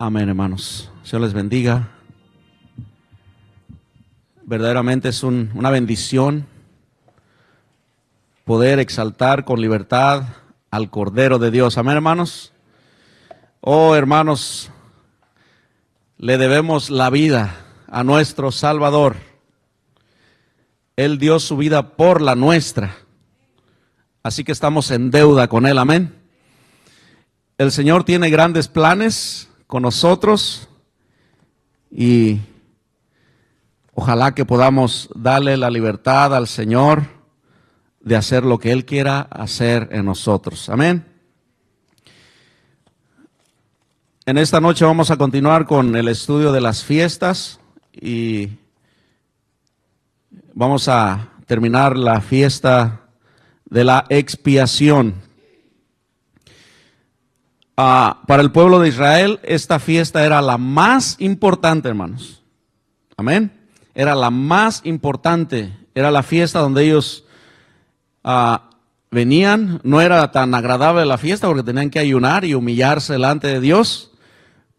Amén, hermanos. Señor les bendiga. Verdaderamente es una bendición poder exaltar con libertad al Cordero de Dios. Amén, hermanos. Oh, hermanos, le debemos la vida a nuestro Salvador. Él dio su vida por la nuestra. Así que estamos en deuda con Él. Amén. El Señor tiene grandes planes con nosotros y ojalá que podamos darle la libertad al Señor de hacer lo que Él quiera hacer en nosotros. Amén. En esta noche vamos a continuar con el estudio de las fiestas y vamos a terminar la fiesta de la expiación. Para el pueblo de Israel, esta fiesta era la más importante, hermanos. Amén. Era la más importante. Era la fiesta donde ellos venían. No era tan agradable la fiesta porque tenían que ayunar y humillarse delante de Dios.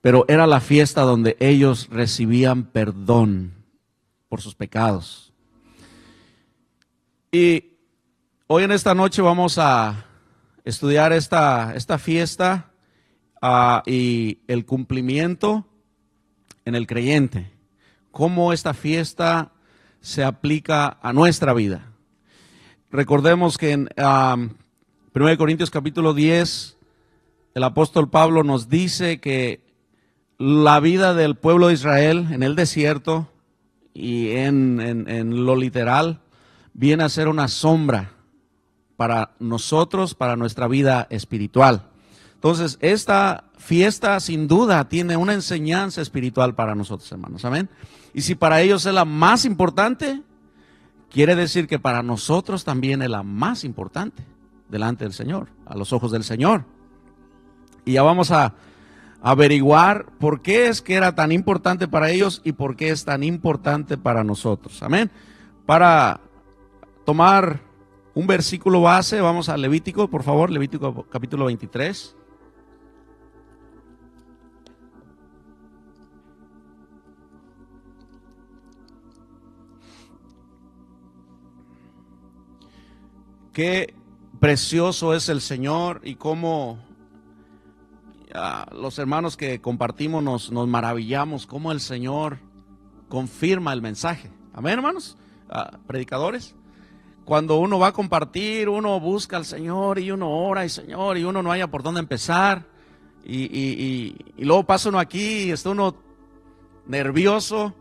Pero era la fiesta donde ellos recibían perdón por sus pecados. Y hoy en esta noche vamos a estudiar esta fiesta y el cumplimiento en el creyente. Cómo esta fiesta se aplica a nuestra vida. Recordemos que en 1 Corintios capítulo 10, el apóstol Pablo nos dice que la vida del pueblo de Israel en el desierto y en lo literal viene a ser una sombra para nosotros, para nuestra vida espiritual. Entonces, esta fiesta sin duda tiene una enseñanza espiritual para nosotros, hermanos. Amén. Y si para ellos es la más importante, quiere decir que para nosotros también es la más importante delante del Señor, a los ojos del Señor. Y ya vamos a averiguar por qué es que era tan importante para ellos y por qué es tan importante para nosotros. Amén. Para tomar un versículo base, vamos a Levítico, por favor, Levítico capítulo 23. Qué precioso es el Señor y cómo los hermanos que compartimos nos maravillamos, cómo el Señor confirma el mensaje. Amén, hermanos, predicadores. Cuando uno va a compartir, uno busca al Señor y uno ora y Señor y uno no haya por dónde empezar y luego pasa uno aquí y está uno nervioso,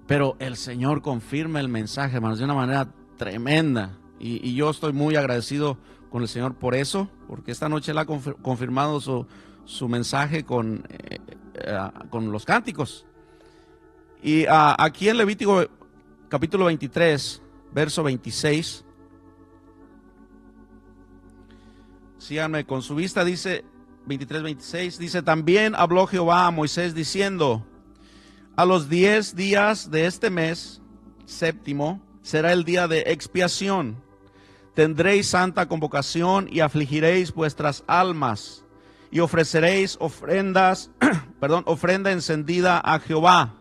pero el Señor confirma el mensaje, hermanos, de una manera tremenda. Y yo estoy muy agradecido con el Señor por eso, porque esta noche Él ha confirmado su mensaje con los cánticos. Y aquí en Levítico capítulo 23, verso 26, síganme con su vista, dice 23-26, dice: también habló Jehová a Moisés diciendo: a los 10 días de este mes séptimo será el día de expiación. Tendréis santa convocación y afligiréis vuestras almas y ofreceréis ofrenda encendida a Jehová.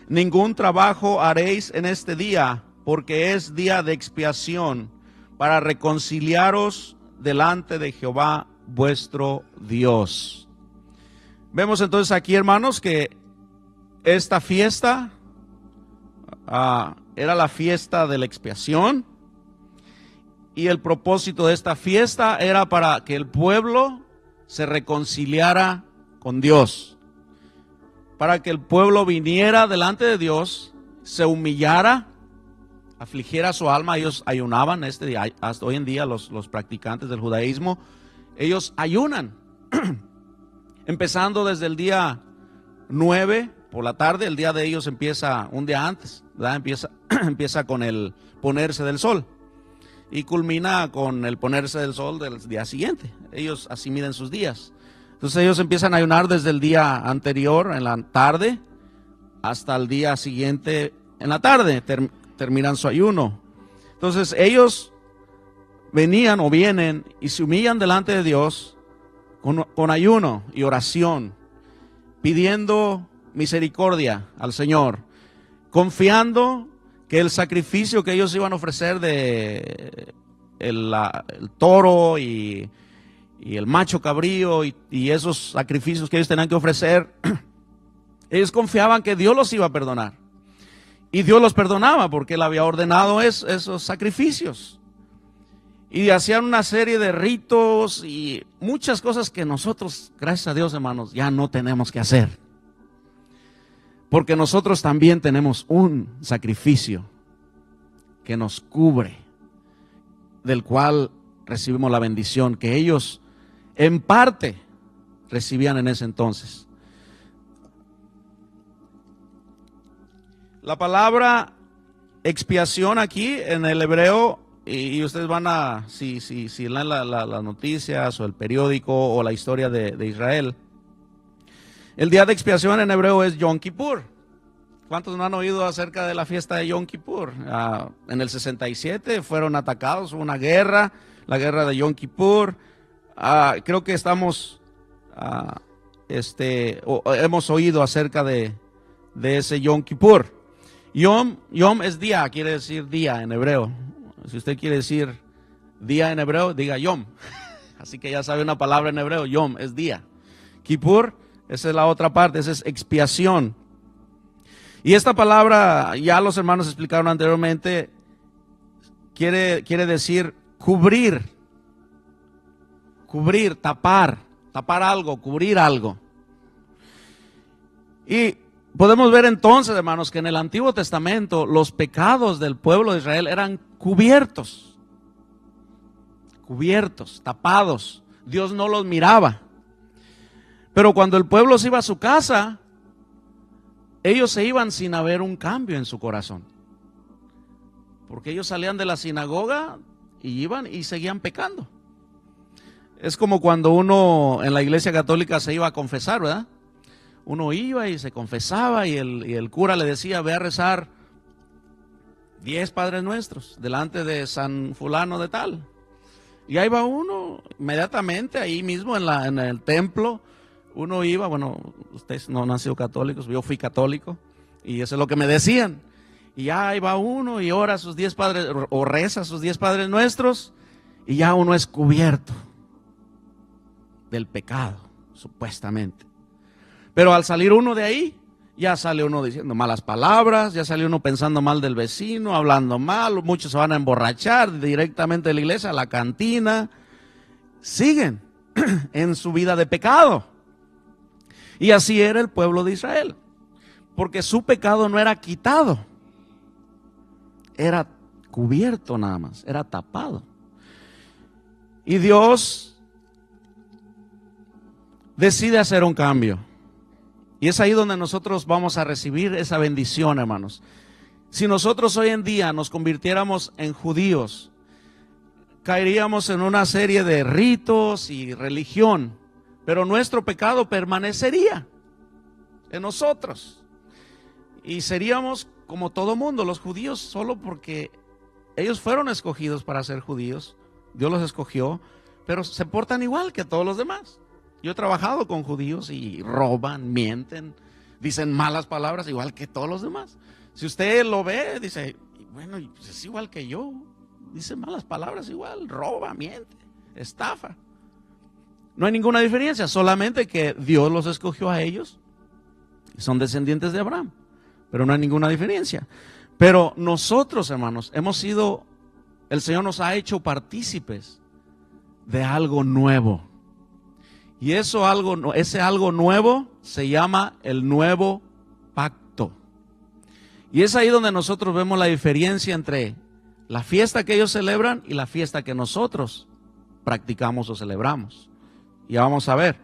Ningún trabajo haréis en este día, porque es día de expiación, para reconciliaros delante de Jehová vuestro Dios. Vemos entonces aquí, hermanos, que esta fiesta era la fiesta de la expiación. Y el propósito de esta fiesta era para que el pueblo se reconciliara con Dios. Para que el pueblo viniera delante de Dios, se humillara, afligiera su alma. Ellos ayunaban este día, hasta hoy en día los practicantes del judaísmo, ellos ayunan. Empezando desde el día 9 por la tarde, el día de ellos empieza un día antes, ¿verdad? Empieza con el ponerse del sol. Y culmina con el ponerse del sol del día siguiente. Ellos así miden sus días. Entonces ellos empiezan a ayunar desde el día anterior, en la tarde, hasta el día siguiente, en la tarde, terminan su ayuno. Entonces ellos venían o vienen y se humillan delante de Dios con ayuno y oración. pidiendo misericordia al Señor, confiando que el sacrificio que ellos iban a ofrecer de el toro y el macho cabrío y esos sacrificios que ellos tenían que ofrecer, ellos confiaban que Dios los iba a perdonar. Y Dios los perdonaba porque Él había ordenado esos sacrificios. Y hacían una serie de ritos y muchas cosas que nosotros, gracias a Dios, hermanos, ya no tenemos que hacer. Porque nosotros también tenemos un sacrificio que nos cubre, del cual recibimos la bendición que ellos en parte recibían en ese entonces. La palabra expiación aquí en el hebreo, y ustedes van a, si leen las noticias o el periódico o la historia de Israel, el día de expiación en hebreo es Yom Kippur. ¿Cuántos no han oído acerca de la fiesta de Yom Kippur? En el 67 fueron atacados, hubo una guerra, la guerra de Yom Kippur. Creo que hemos oído acerca de ese Yom Kippur. Yom es día, quiere decir día en hebreo. Si usted quiere decir día en hebreo, diga Yom. Así que ya sabe una palabra en hebreo, Yom es día. Kippur, esa es la otra parte, esa es expiación. Y esta palabra, ya los hermanos explicaron anteriormente, quiere decir cubrir, tapar algo, cubrir algo. Y podemos ver entonces, hermanos, que en el Antiguo Testamento los pecados del pueblo de Israel eran cubiertos, tapados. Dios no los miraba. Pero cuando el pueblo se iba a su casa, ellos se iban sin haber un cambio en su corazón. Porque ellos salían de la sinagoga y iban y seguían pecando. Es como cuando uno en la iglesia católica se iba a confesar, ¿verdad? Uno iba y se confesaba y el cura le decía, ve a rezar 10 Padres Nuestros delante de San fulano de tal. Y ahí va uno, inmediatamente ahí mismo en el templo, uno iba, bueno, ustedes no han sido católicos, yo fui católico, y eso es lo que me decían. Y ya ahí va uno y ora sus 10 Padres, o reza sus 10 Padres Nuestros, y ya uno es cubierto del pecado, supuestamente. Pero al salir uno de ahí, ya sale uno diciendo malas palabras, ya sale uno pensando mal del vecino, hablando mal, muchos se van a emborrachar directamente de la iglesia a la cantina. Siguen en su vida de pecado. Y así era el pueblo de Israel, porque su pecado no era quitado, era cubierto nada más, era tapado. Y Dios decide hacer un cambio. Y es ahí donde nosotros vamos a recibir esa bendición, hermanos. Si nosotros hoy en día nos convirtiéramos en judíos, caeríamos en una serie de ritos y religión, pero nuestro pecado permanecería en nosotros. Y seríamos como todo mundo, los judíos, solo porque ellos fueron escogidos para ser judíos. Dios los escogió, pero se portan igual que todos los demás. Yo he trabajado con judíos y roban, mienten, dicen malas palabras igual que todos los demás. Si usted lo ve, dice, bueno, es igual que yo. Dice malas palabras igual, roba, miente, estafa. No hay ninguna diferencia, solamente que Dios los escogió a ellos. Son descendientes de Abraham, pero no hay ninguna diferencia. Pero nosotros, hermanos, el Señor nos ha hecho partícipes de algo nuevo. Y ese algo nuevo se llama el nuevo pacto. Y es ahí donde nosotros vemos la diferencia entre la fiesta que ellos celebran y la fiesta que nosotros practicamos o celebramos. Ya vamos a ver.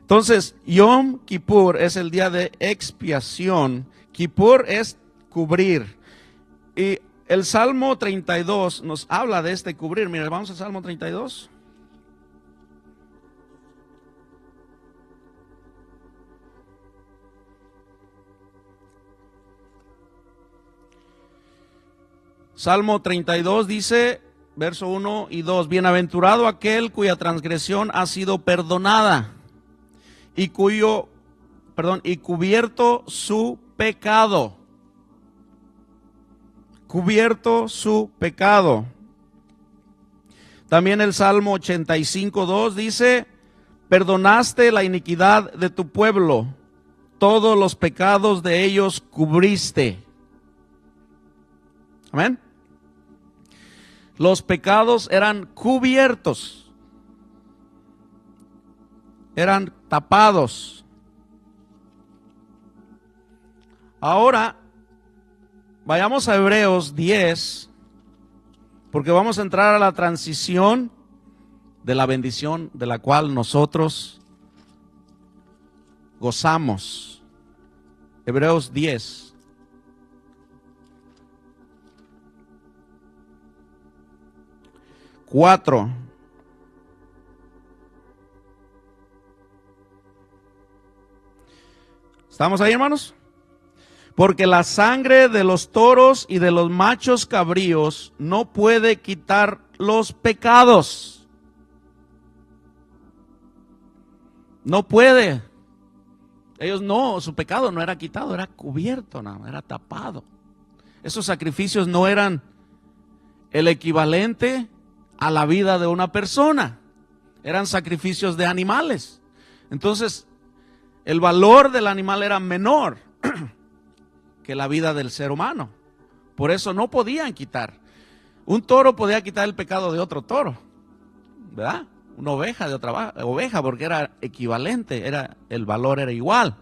Entonces, Yom Kippur es el día de expiación. Kippur es cubrir. Y el Salmo 32 nos habla de este cubrir. Mira, vamos al Salmo 32. Salmo 32 dice, verso 1 y 2, bienaventurado aquel cuya transgresión ha sido perdonada y cuyo y cubierto su pecado. Cubierto su pecado. También el Salmo 85:2 dice: perdonaste la iniquidad de tu pueblo, todos los pecados de ellos cubriste. Amén. Los pecados eran cubiertos, eran tapados. Ahora, vayamos a Hebreos 10, porque vamos a entrar a la transición de la bendición de la cual nosotros gozamos. Hebreos 10. Cuatro. ¿Estamos ahí, hermanos? Porque la sangre de los toros y de los machos cabríos no puede quitar los pecados. No puede. Ellos no, su pecado no era quitado, era cubierto, no, era tapado. Esos sacrificios no eran el equivalente a la vida de una persona. Eran sacrificios de animales. Entonces, el valor del animal era menor que la vida del ser humano. Por eso no podían quitar. Un toro podía quitar el pecado de otro toro, ¿verdad? Una oveja de otra oveja, porque era equivalente, el valor era igual.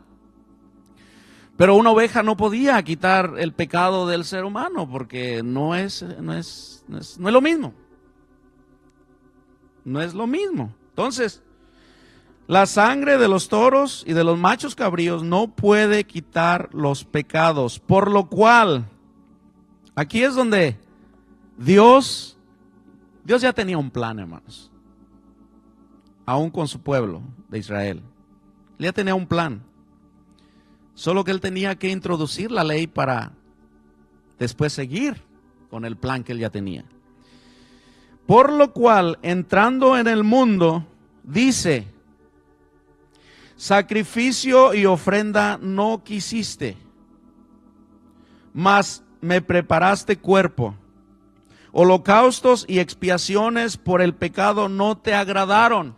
Pero una oveja no podía quitar el pecado del ser humano, porque no es lo mismo. No es lo mismo. Entonces, la sangre de los toros y de los machos cabríos no puede quitar los pecados. Por lo cual, aquí es donde Dios ya tenía un plan, hermanos. Aún con su pueblo de Israel. Él ya tenía un plan. Solo que él tenía que introducir la ley para después seguir con el plan que él ya tenía. Por lo cual, entrando en el mundo, dice: sacrificio y ofrenda no quisiste, mas me preparaste cuerpo. Holocaustos y expiaciones por el pecado no te agradaron.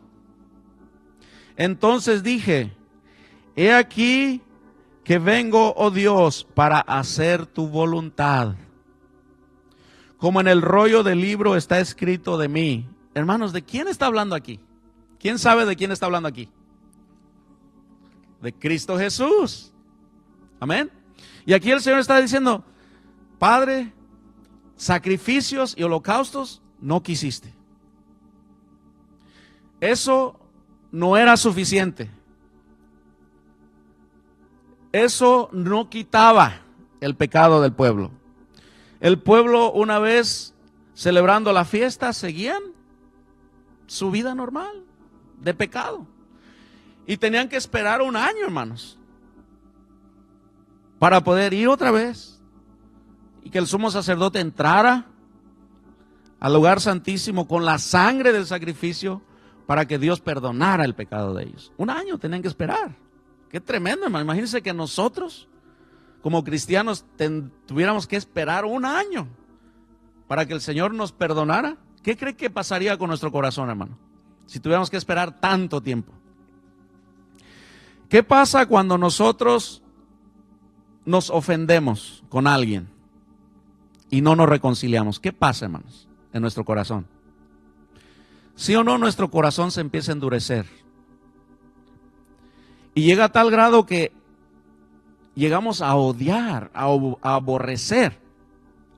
Entonces dije: he aquí que vengo, oh Dios, para hacer tu voluntad. Como en el rollo del libro está escrito de mí. Hermanos, ¿de quién está hablando aquí? ¿Quién sabe de quién está hablando aquí? De Cristo Jesús. Amén. Y aquí el Señor está diciendo: Padre, sacrificios y holocaustos no quisiste. Eso no era suficiente. Eso no quitaba el pecado del pueblo. El pueblo, una vez celebrando la fiesta, seguían su vida normal de pecado. Y tenían que esperar un año, hermanos, para poder ir otra vez y que el sumo sacerdote entrara al lugar santísimo con la sangre del sacrificio para que Dios perdonara el pecado de ellos. Un año tenían que esperar. Qué tremendo, hermano. Imagínense que nosotros, como cristianos, tuviéramos que esperar un año para que el Señor nos perdonara. ¿Qué cree que pasaría con nuestro corazón, hermano? Si tuviéramos que esperar tanto tiempo. ¿Qué pasa cuando nosotros nos ofendemos con alguien y no nos reconciliamos? ¿Qué pasa, hermanos, en nuestro corazón? ¿Sí o no nuestro corazón se empieza a endurecer? Y llega a tal grado que llegamos a odiar, a aborrecer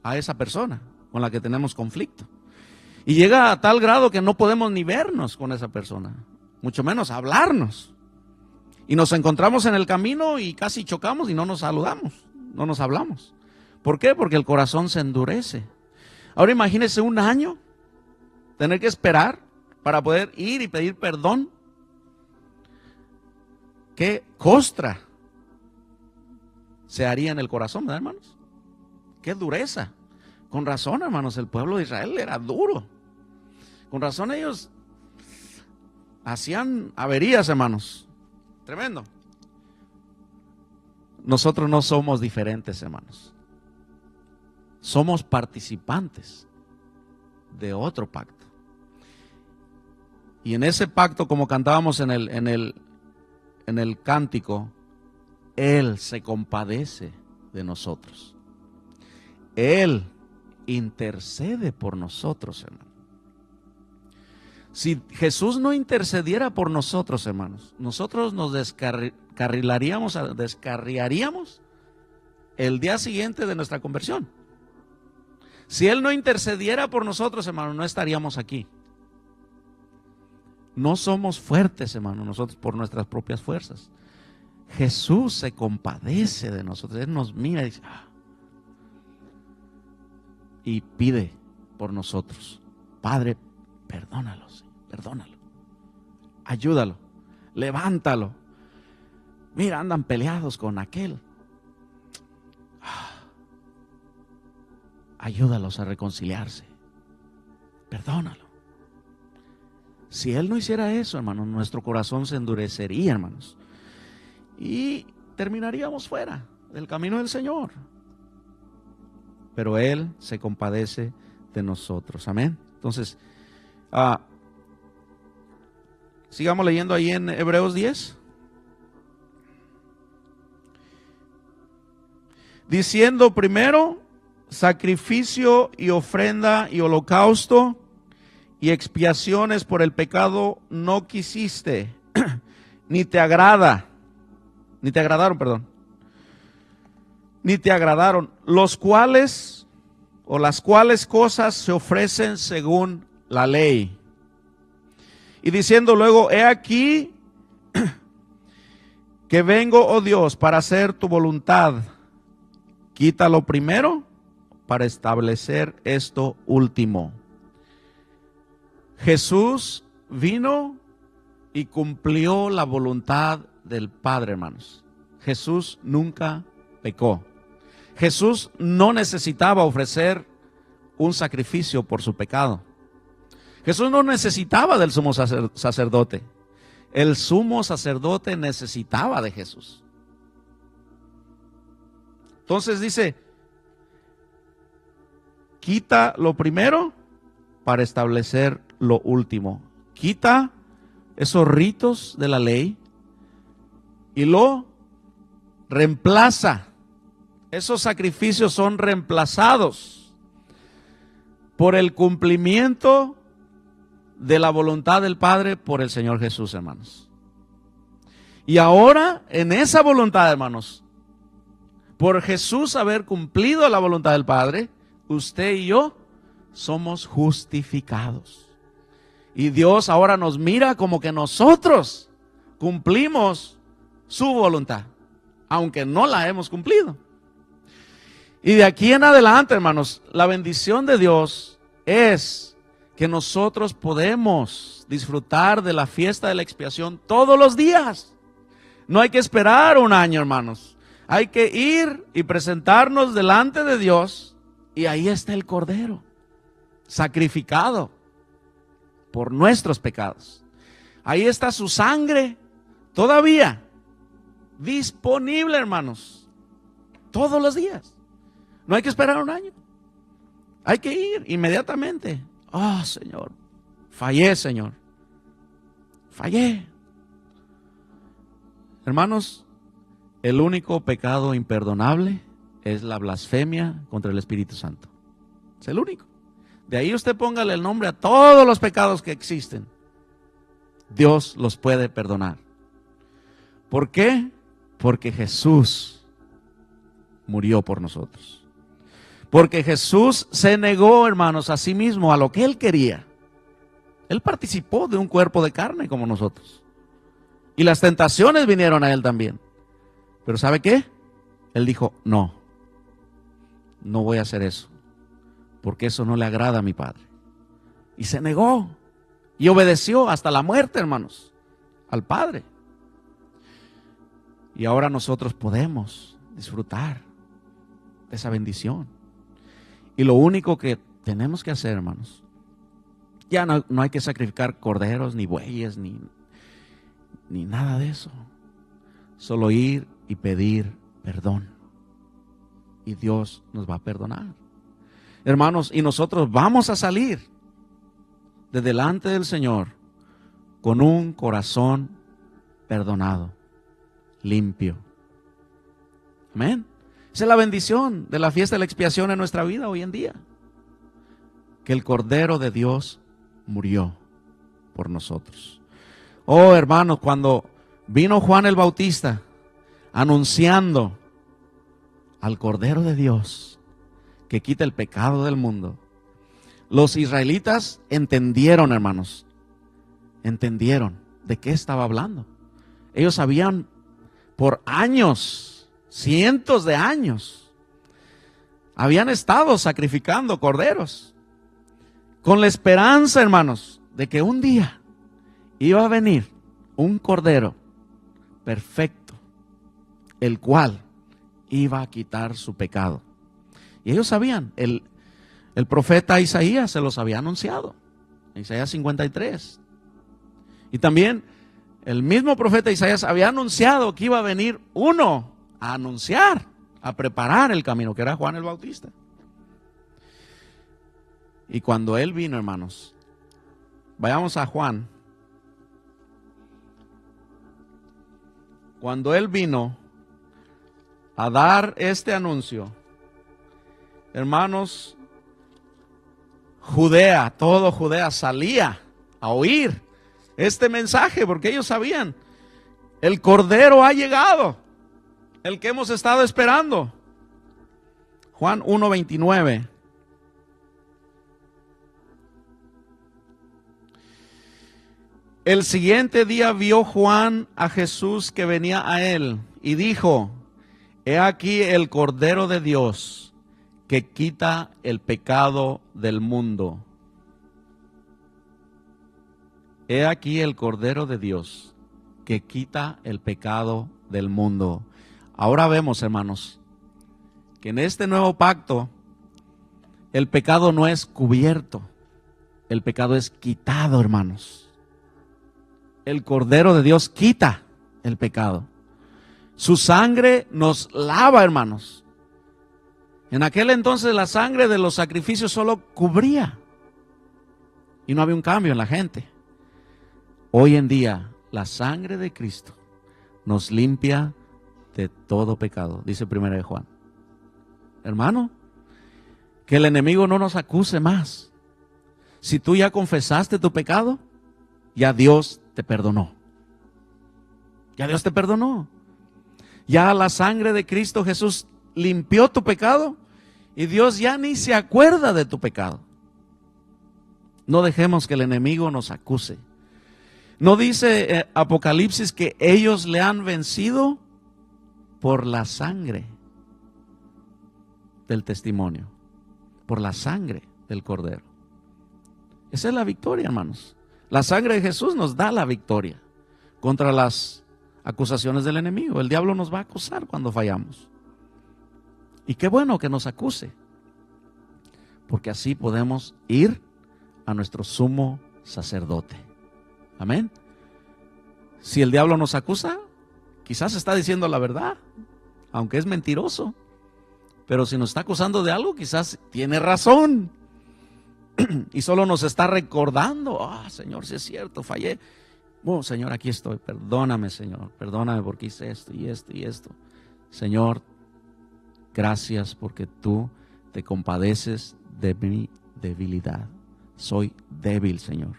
a esa persona con la que tenemos conflicto. Y llega a tal grado que no podemos ni vernos con esa persona, mucho menos hablarnos. Y nos encontramos en el camino y casi chocamos y no nos saludamos, no nos hablamos. ¿Por qué? Porque el corazón se endurece. Ahora imagínese un año tener que esperar para poder ir y pedir perdón. ¿Qué costra se haría en el corazón, ¿verdad, hermanos? Qué dureza. Con razón, hermanos, el pueblo de Israel era duro. Con razón ellos hacían averías, hermanos. Tremendo. nosotros no somos diferentes, hermanos. Somos participantes de otro pacto. Y en ese pacto, como cantábamos en el cántico, Él se compadece de nosotros. Él intercede por nosotros, hermano. Si Jesús no intercediera por nosotros, hermanos, nosotros nos descarriaríamos el día siguiente de nuestra conversión. Si Él no intercediera por nosotros, hermanos, no estaríamos aquí. No somos fuertes, hermanos, nosotros por nuestras propias fuerzas. Jesús se compadece de nosotros. Él nos mira y dice, y pide por nosotros. Padre, perdónalo, perdónalo. Ayúdalo, levántalo. Mira, andan peleados con aquel. Ayúdalos a reconciliarse. Perdónalo. Si Él no hiciera eso, hermanos, nuestro corazón se endurecería, hermanos. Y terminaríamos fuera del camino del Señor. Pero Él se compadece de nosotros. Amén. Entonces, sigamos leyendo ahí en Hebreos 10. Diciendo primero, sacrificio y ofrenda y holocausto y expiaciones por el pecado no quisiste, ni te agradaron, los cuales o las cuales cosas se ofrecen según la ley. Y diciendo luego, he aquí que vengo, oh Dios, para hacer tu voluntad. Quítalo primero para establecer esto último. Jesús vino y cumplió la voluntad del Padre, hermanos. Jesús nunca pecó. Jesús no necesitaba ofrecer un sacrificio por su pecado. Jesús no necesitaba del sumo sacerdote. El sumo sacerdote necesitaba de Jesús. Entonces dice, quita lo primero para establecer lo último. Quita esos ritos de la ley y lo reemplaza. Esos sacrificios son reemplazados por el cumplimiento de la voluntad del Padre por el Señor Jesús, hermanos. Y ahora, en esa voluntad, hermanos, por Jesús haber cumplido la voluntad del Padre, usted y yo somos justificados. Y Dios ahora nos mira como que nosotros cumplimos su voluntad, aunque no la hemos cumplido. Y de aquí en adelante, hermanos, la bendición de Dios es que nosotros podemos disfrutar de la fiesta de la expiación todos los días. No hay que esperar un año, hermanos. Hay que ir y presentarnos delante de Dios y ahí está el Cordero, sacrificado por nuestros pecados. Ahí está su sangre todavía disponible, hermanos, todos los días. No hay que esperar un año. Hay que ir inmediatamente. Oh, Señor, fallé, Señor. Fallé. Hermanos, el único pecado imperdonable es la blasfemia contra el Espíritu Santo. Es el único. De ahí usted póngale el nombre a todos los pecados que existen. Dios los puede perdonar. ¿Por qué? Porque Jesús murió por nosotros. Porque Jesús se negó, hermanos, a sí mismo, a lo que Él quería. Él participó de un cuerpo de carne como nosotros. Y las tentaciones vinieron a Él también. Pero ¿sabe qué? Él dijo, no voy a hacer eso. Porque eso no le agrada a mi Padre. Y se negó. Y obedeció hasta la muerte, hermanos, al Padre. Y ahora nosotros podemos disfrutar de esa bendición. Y lo único que tenemos que hacer, hermanos, ya no hay que sacrificar corderos, ni bueyes, ni nada de eso. Solo ir y pedir perdón. Y Dios nos va a perdonar. Hermanos, y nosotros vamos a salir de delante del Señor con un corazón perdonado, limpio. Amén. Esa es la bendición de la fiesta de la expiación en nuestra vida hoy en día. Que el Cordero de Dios murió por nosotros. Oh, hermanos, cuando vino Juan el Bautista anunciando al Cordero de Dios que quita el pecado del mundo, los israelitas entendieron, hermanos, entendieron de qué estaba hablando. Ellos habían por años, cientos de años, habían estado sacrificando corderos con la esperanza, hermanos, de que un día iba a venir un cordero perfecto, el cual iba a quitar su pecado. Y ellos sabían, el profeta Isaías se los había anunciado, Isaías 53. Y también el mismo profeta Isaías había anunciado que iba a venir uno a anunciar, a preparar el camino, que era Juan el Bautista. Y cuando él vino, hermanos, vayamos a Juan. Cuando él vino a dar este anuncio, hermanos, Judea, todo Judea salía a oír este mensaje, porque ellos sabían, el Cordero ha llegado, el que hemos estado esperando. Juan 1:29. El siguiente día vio Juan a Jesús que venía a él y dijo: he aquí el Cordero de Dios que quita el pecado del mundo. He aquí el Cordero de Dios que quita el pecado del mundo. Ahora vemos, hermanos, que en este nuevo pacto el pecado no es cubierto, el pecado es quitado, hermanos. El Cordero de Dios quita el pecado. Su sangre nos lava, hermanos. En aquel entonces la sangre de los sacrificios solo cubría y no había un cambio en la gente. Hoy en día la sangre de Cristo nos limpia de todo pecado, dice 1 de Juan. Hermano, que el enemigo no nos acuse más. Si tú ya confesaste tu pecado, ya Dios te perdonó. Ya Dios te perdonó. Ya la sangre de Cristo Jesús limpió tu pecado y Dios ya ni se acuerda de tu pecado. No dejemos que el enemigo nos acuse. ¿No dice Apocalipsis que ellos le han vencido por la sangre del testimonio? Por la sangre del Cordero. Esa es la victoria, hermanos. La sangre de Jesús nos da la victoria contra las acusaciones del enemigo. El diablo nos va a acusar cuando fallamos. Y qué bueno que nos acuse, porque así podemos ir a nuestro sumo sacerdote. Amén. Si el diablo nos acusa, quizás está diciendo la verdad, aunque es mentiroso. Pero si nos está acusando de algo, quizás tiene razón. Y solo nos está recordando: Señor, si es cierto, fallé. Bueno, Señor, aquí estoy. Perdóname, Señor. Perdóname porque hice esto y esto y esto. Señor, gracias porque tú te compadeces de mi debilidad. Soy débil, Señor.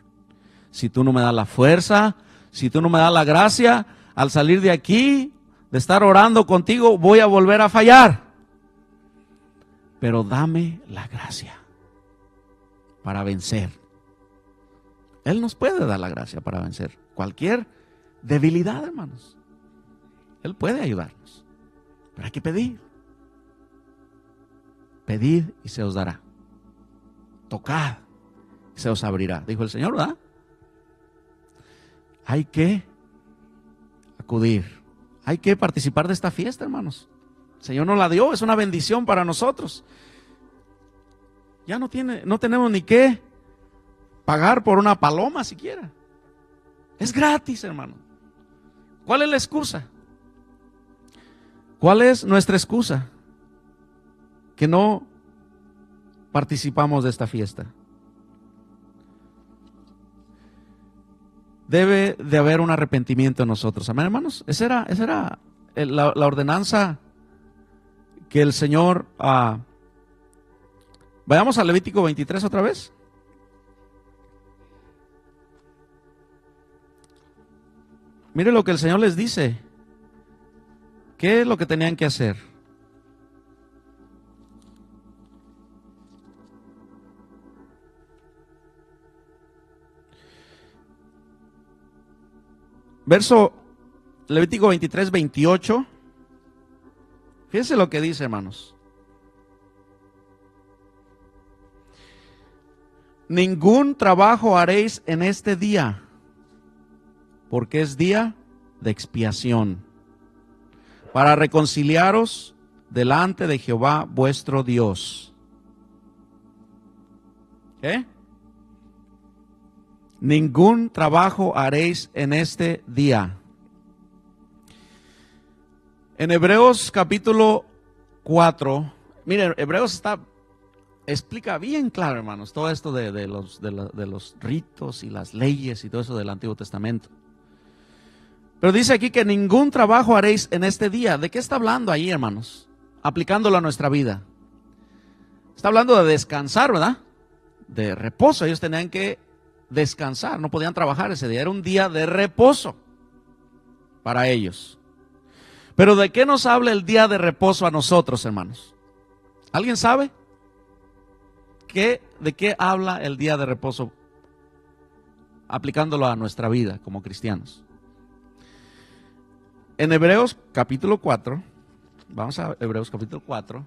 Si tú no me das la fuerza, si tú no me das la gracia, al salir de aquí, de estar orando contigo, voy a volver a fallar. Pero dame la gracia para vencer. Él nos puede dar la gracia para vencer cualquier debilidad, hermanos. Él puede ayudarnos, pero hay que pedir. Pedid y se os dará. Tocad y se os abrirá, dijo el Señor, ¿verdad? Hay que acudir, hay que participar de esta fiesta, hermanos. El Señor nos la dio, es una bendición para nosotros. Ya no tenemos ni que pagar por una paloma siquiera. Es gratis, hermano. ¿Cuál es la excusa? ¿Cuál es nuestra excusa? Que no participamos de esta fiesta. Debe de haber un arrepentimiento en nosotros. Amén, hermanos. Esa era la ordenanza que el Señor... Vayamos a Levítico 23 otra vez. Mire lo que el Señor les dice. ¿Qué es lo que tenían que hacer? Verso Levítico 23, 28. Fíjense lo que dice, hermanos. Ningún trabajo haréis en este día, porque es día de expiación, para reconciliaros delante de Jehová vuestro Dios. ¿Qué? Ningún trabajo haréis en este día. En Hebreos capítulo 4, miren, Hebreos explica bien claro, hermanos, todo esto de los ritos y las leyes y todo eso del Antiguo Testamento. Pero dice aquí que ningún trabajo haréis en este día. ¿De qué está hablando ahí, hermanos? Aplicándolo a nuestra vida. Está hablando de descansar, ¿verdad? De reposo. Ellos tenían que descansar, no podían trabajar ese día. Era un día de reposo para ellos. Pero ¿de qué nos habla el día de reposo a nosotros, hermanos? ¿Alguien sabe? ¿De qué habla el día de reposo aplicándolo a nuestra vida como cristianos? En Hebreos capítulo 4, vamos a Hebreos capítulo 4,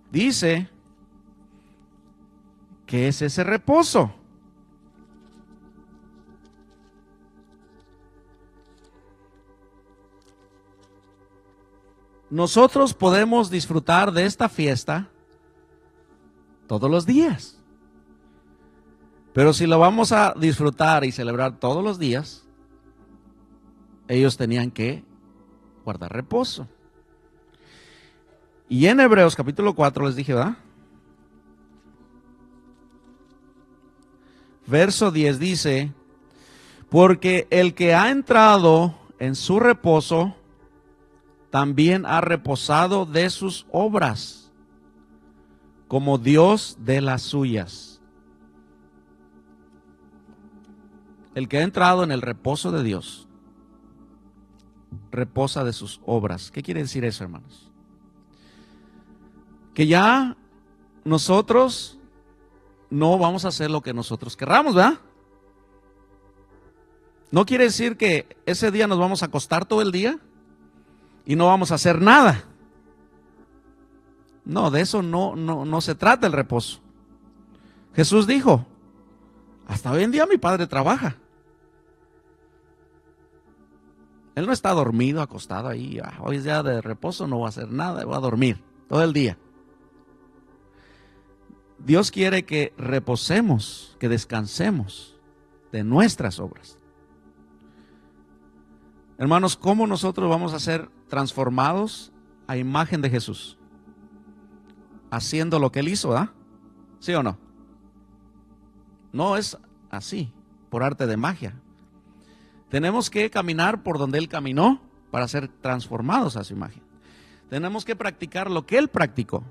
dice que es ese reposo. Nosotros podemos disfrutar de esta fiesta todos los días. Pero si lo vamos a disfrutar y celebrar todos los días, ellos tenían que guardar reposo. Y en Hebreos capítulo 4 les dije, ¿verdad? Verso 10 dice, porque el que ha entrado en su reposo, también ha reposado de sus obras, como Dios de las suyas. El que ha entrado en el reposo de Dios, reposa de sus obras. ¿Qué quiere decir eso, hermanos? Que ya nosotros no vamos a hacer lo que nosotros querramos, ¿verdad? No quiere decir que ese día nos vamos a acostar todo el día y no vamos a hacer nada. No, de eso no se trata el reposo. Jesús dijo, hasta hoy en día mi Padre trabaja. Él no está dormido, acostado ahí. Hoy es día de reposo, no voy a hacer nada, voy a dormir todo el día. Dios quiere que reposemos, que descansemos de nuestras obras. Hermanos, ¿cómo nosotros vamos a ser transformados a imagen de Jesús? Haciendo lo que Él hizo, ¿verdad? ¿Sí o no? No es así, por arte de magia. Tenemos que caminar por donde Él caminó para ser transformados a su imagen. Tenemos que practicar lo que Él practicó.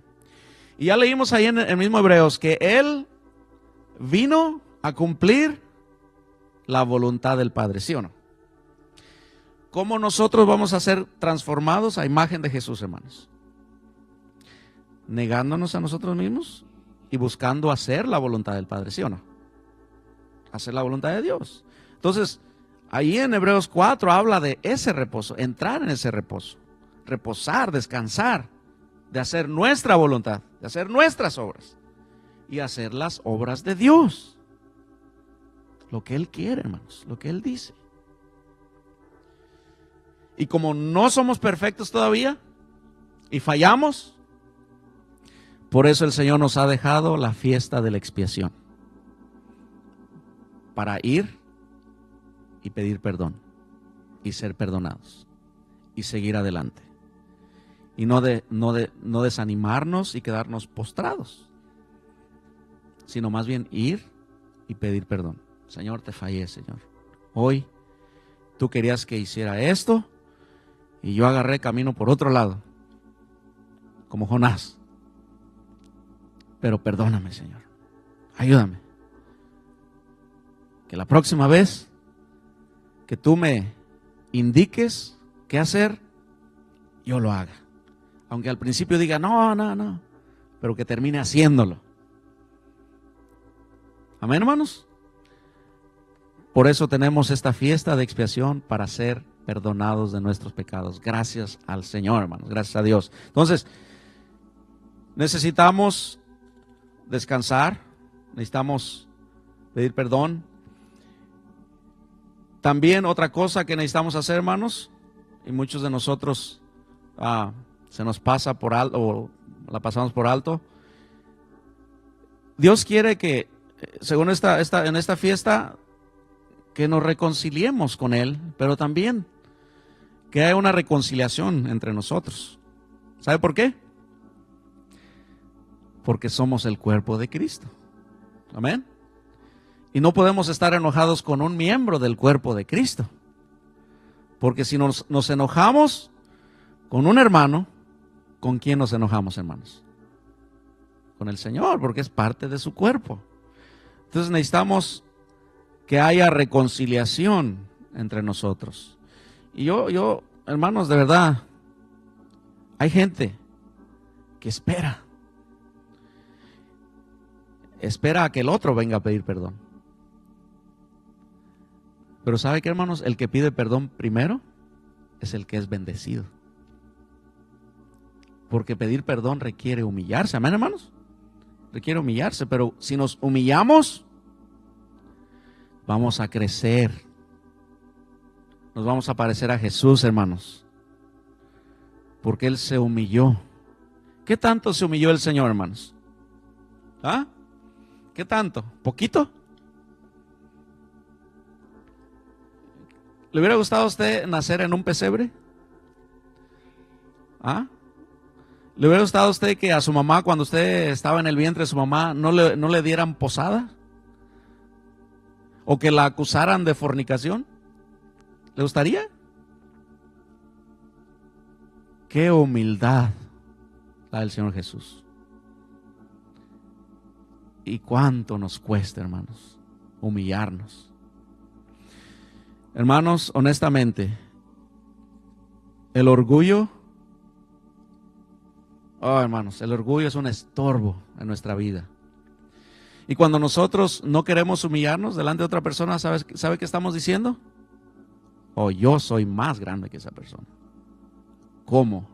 Y ya leímos ahí en el mismo Hebreos que Él vino a cumplir la voluntad del Padre, ¿sí o no? ¿Cómo nosotros vamos a ser transformados a imagen de Jesús, hermanos? Negándonos a nosotros mismos y buscando hacer la voluntad del Padre, ¿sí o no? Hacer la voluntad de Dios. Entonces, ahí en Hebreos 4 habla de ese reposo, entrar en ese reposo, reposar, descansar, de hacer nuestra voluntad, de hacer nuestras obras y hacer las obras de Dios. Lo que Él quiere, hermanos, lo que Él dice. Y como no somos perfectos todavía y fallamos, por eso el Señor nos ha dejado la fiesta de la expiación, para ir y pedir perdón. y ser perdonados y seguir adelante. Y no desanimarnos y quedarnos postrados, sino más bien ir y pedir perdón. Señor, te fallé, Señor. Hoy tú querías que hiciera esto y yo agarré camino por otro lado, como Jonás. Pero perdóname, Señor. Ayúdame. Que la próxima vez que tú me indiques qué hacer, yo lo haga. Aunque al principio diga, no, pero que termine haciéndolo. Amén, hermanos. Por eso tenemos esta fiesta de expiación, para ser perdonados de nuestros pecados. Gracias al Señor, hermanos. Gracias a Dios. Entonces, necesitamos descansar. Necesitamos pedir perdón. También otra cosa que necesitamos hacer, hermanos, y muchos de nosotros se nos pasa por alto, o la pasamos por alto. Dios quiere que, según en esta fiesta, que nos reconciliemos con Él, pero también que haya una reconciliación entre nosotros. ¿Sabe por qué? Porque somos el cuerpo de Cristo. Amén. Y no podemos estar enojados con un miembro del cuerpo de Cristo. Porque si nos enojamos con un hermano, ¿con quién nos enojamos, hermanos? Con el Señor, porque es parte de su cuerpo. Entonces necesitamos que haya reconciliación entre nosotros. Y yo, hermanos, de verdad, hay gente que espera a que el otro venga a pedir perdón. Pero ¿sabe qué, hermanos? El que pide perdón primero es el que es bendecido. Porque pedir perdón requiere humillarse. ¿Amén, hermanos? Requiere humillarse, pero si nos humillamos, vamos a crecer. Nos vamos a parecer a Jesús, hermanos. Porque Él se humilló. ¿Qué tanto se humilló el Señor, hermanos? ¿Ah? ¿Qué tanto? ¿Poquito? ¿Le hubiera gustado a usted nacer en un pesebre? ¿Ah? ¿Le hubiera gustado a usted que a su mamá, cuando usted estaba en el vientre de su mamá, no le dieran posada? ¿O que la acusaran de fornicación? ¿Le gustaría? Qué humildad la del Señor Jesús. Y cuánto nos cuesta, hermanos, humillarnos. Hermanos, honestamente, el orgullo, hermanos, el orgullo es un estorbo en nuestra vida. Y cuando nosotros no queremos humillarnos delante de otra persona, ¿sabe qué estamos diciendo? Yo soy más grande que esa persona. ¿Cómo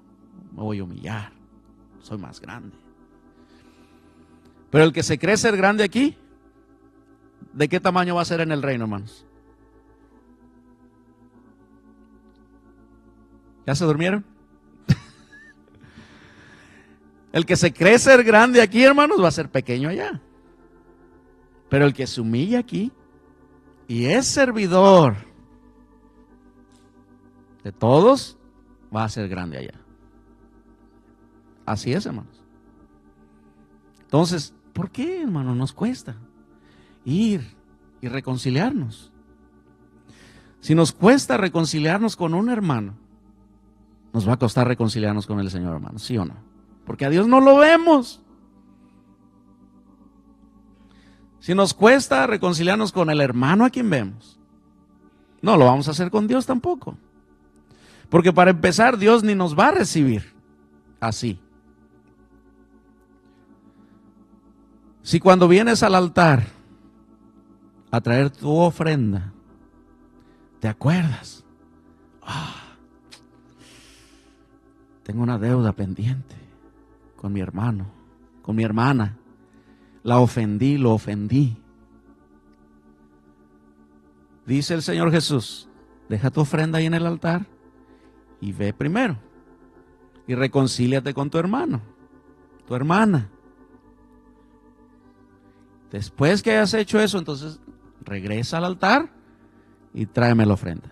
me voy a humillar? Soy más grande. Pero el que se cree ser grande aquí, ¿de qué tamaño va a ser en el reino, hermanos? ¿Ya se durmieron? El que se cree ser grande aquí, hermanos, va a ser pequeño allá. Pero el que se humilla aquí y es servidor de todos, va a ser grande allá. Así es, hermanos. Entonces, ¿por qué, hermano, nos cuesta ir y reconciliarnos? Si nos cuesta reconciliarnos con un hermano, nos va a costar reconciliarnos con el Señor, hermano, ¿sí o no? Porque a Dios no lo vemos. Si nos cuesta reconciliarnos con el hermano a quien vemos, no lo vamos a hacer con Dios tampoco. Porque para empezar, Dios ni nos va a recibir así. Si cuando vienes al altar a traer tu ofrenda, te acuerdas, tengo una deuda pendiente con mi hermano, con mi hermana, la ofendí, lo ofendí. Dice el Señor Jesús, deja tu ofrenda ahí en el altar y ve primero y reconcíliate con tu hermano, tu hermana. Después que hayas hecho eso, entonces regresa al altar y tráeme la ofrenda.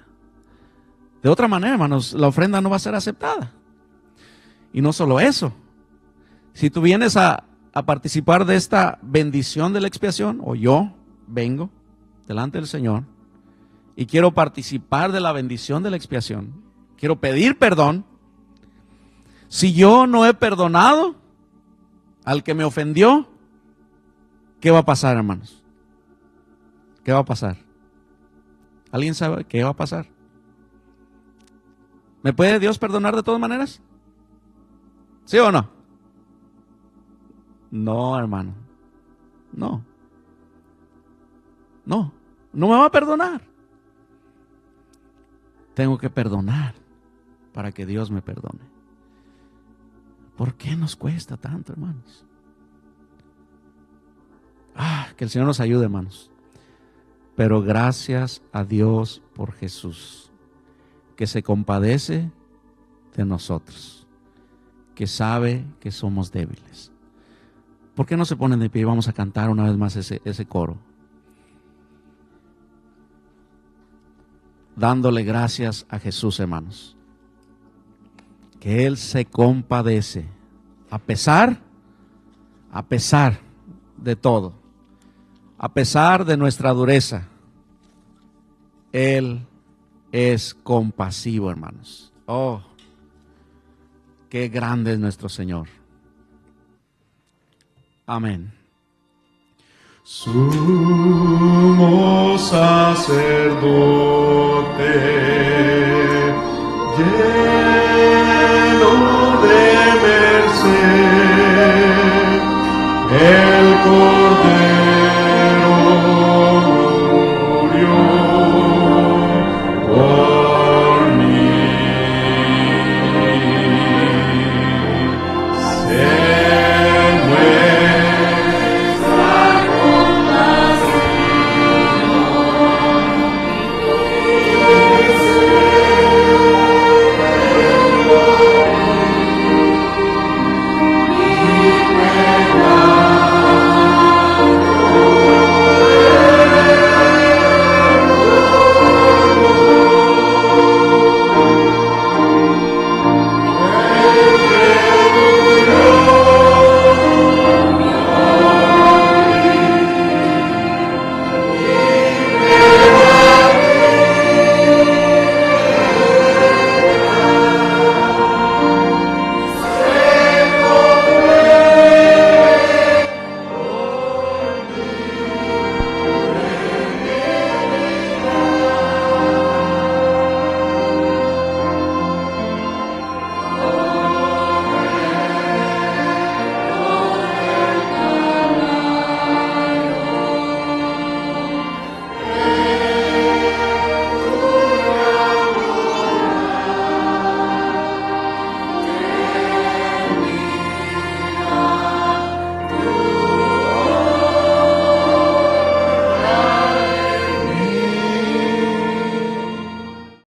De otra manera, hermanos, la ofrenda no va a ser aceptada. Y no solo eso. Si tú vienes a participar de esta bendición de la expiación, o yo vengo delante del Señor y quiero participar de la bendición de la expiación, quiero pedir perdón, si yo no he perdonado al que me ofendió, ¿qué va a pasar, hermanos? ¿Qué va a pasar? ¿Alguien sabe qué va a pasar? ¿Me puede Dios perdonar de todas maneras? ¿Sí o no? No, hermano. No. No me va a perdonar. Tengo que perdonar para que Dios me perdone. ¿Por qué nos cuesta tanto, hermanos? Que el Señor nos ayude, hermanos. Pero gracias a Dios por Jesús, que se compadece de nosotros, que sabe que somos débiles. ¿Por qué no se ponen de pie? Vamos a cantar una vez más ese coro. Dándole gracias a Jesús, hermanos. Que Él se compadece a pesar de todo, a pesar de nuestra dureza. Él es compasivo, hermanos. Oh, qué grande es nuestro Señor. Amén. Sumo sacerdote,